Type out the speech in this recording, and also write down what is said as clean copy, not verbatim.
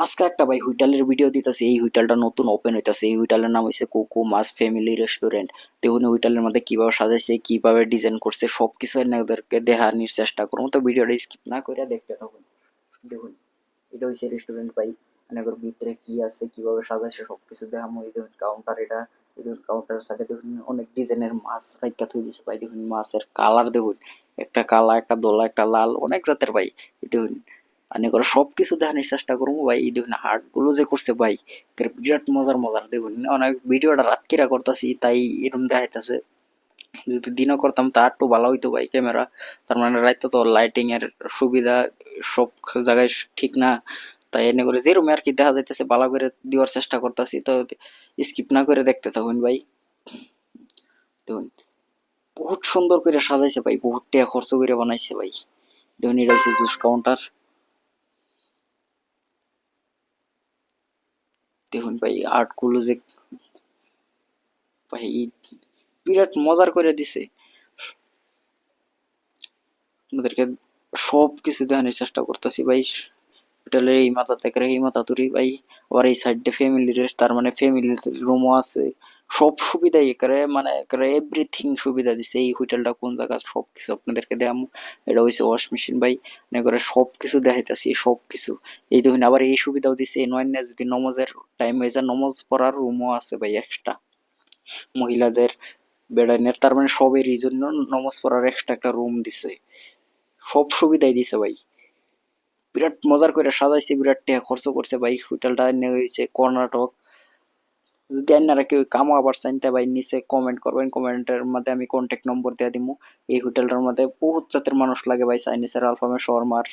আজকে একটা ভাই হোটেলের ভিডিও দিতেছে। এই হোটেলটা নতুন ওপেন হইতাছে। এই হোটেলের নাম হইছে কোকো মাস ফ্যামিলি রেস্টুরেন্ট। দেখুন হোটেলের মধ্যে কিভাবে সাজাইছে, কিভাবে ডিজাইন করছে, সবকিছু ওদেরকে দেখানোর চেষ্টা করবো। তো ভিডিওটা স্কিপ না করে দেখতে থাকুন। দেখুন এটা হইছে রেস্টুরেন্ট ভাই। মানে ওর ভিতরে কি আছে, কিভাবে সাজাইছে, সবকিছু দেখামো। এই দেখুন কাউন্টার, এটা এই দেখুন কাউন্টারের সাথে দেখুন অনেক ডিজাইনের মাছ রাইখা থই দিছে ভাই। দেখুন মাছের কালার দেখুন, একটা কালা, একটা দোলা, একটা লাল, অনেক জাতের ভাই। এই দেখুন মানে করে সবকিছু দেখানোর চেষ্টা করবো ভাই। এই দেখুন হাট গুলো যে করছে ভাই, বিরাট মজার মজার। দেখুন অনেক ভিডিওটা রাত কিরা করতেছি তাই এরকম দেখাইতেছে। যদি দিনও করতাম তা একটু ভালো হইতো ভাই ক্যামেরা। তার মানে রাইতো তো লাইটিং এর সুবিধা সব জায়গায় ঠিক না। তাই এনে করে যেরকম আর কি দেখা যাইতেছে ভালো করে দেওয়ার চেষ্টা করতেছি। তো স্কিপ না করে দেখতে থাকুন ভাই। দেখুন বহুত সুন্দর করে সাজাইছে ভাই, বহুত টাকা খরচ করে বানাইছে ভাই। দেখুন এটা হচ্ছে জুস কাউন্টার। দেখুন ভাই আর্ট গুলো যে ভাই বিরাট মজার করে দিছে আমাদেরকে। সব কিছু দেখানোর চেষ্টা করতেছি ভাই। হোটেলের এই মাথা থেকে এই মাথা তুরি ভাই। আবার এই সাইডে ফ্যামিলি রেস্ট, তার মানে ফ্যামিলি রুমও আছে। সব সুবিধাই একেবারে, মানে একেবারে এভরিথিং সুবিধা দিছে। এই হোটেলটা কোন জায়গা সবকিছু আপনাদেরকে দেখামু। এটা হইছে ওয়াশ মেশিন ভাই। মানে করে সবকিছু দেখাইতাছি সবকিছু। এই দেখুন আবার এই সুবিধাও দিছে, নয় না যদি নমাজের টাইম হয়ে যায়, নমাজ পড়ার রুমও আছে ভাই এক্সট্রা মহিলাদের বেড়াইনের। তার মানে সবেরই জন্য নমাজ পড়ার এক্সট্রা একটা রুম দিছে। সব সুবিধাই দিছে ভাই। বিরাট মজার করে সাজাইছে, বিরাট টাকা খরচ করছে ভাই। হোটেলটা নিয়ে হয়েছে কর্ণাটক। যদি আপনারা কেউ কামো আবার চাইতে ভাই নিচে কমেন্ট করবেন, কমেন্টের মধ্যে আমি কন্ট্যাক্ট নম্বর দিয়ে দিব। এই হোটেলটার মধ্যে বহুত জাতের মানুষ লাগে ভাই, চাইনিজের, আলফামের, শর্মার,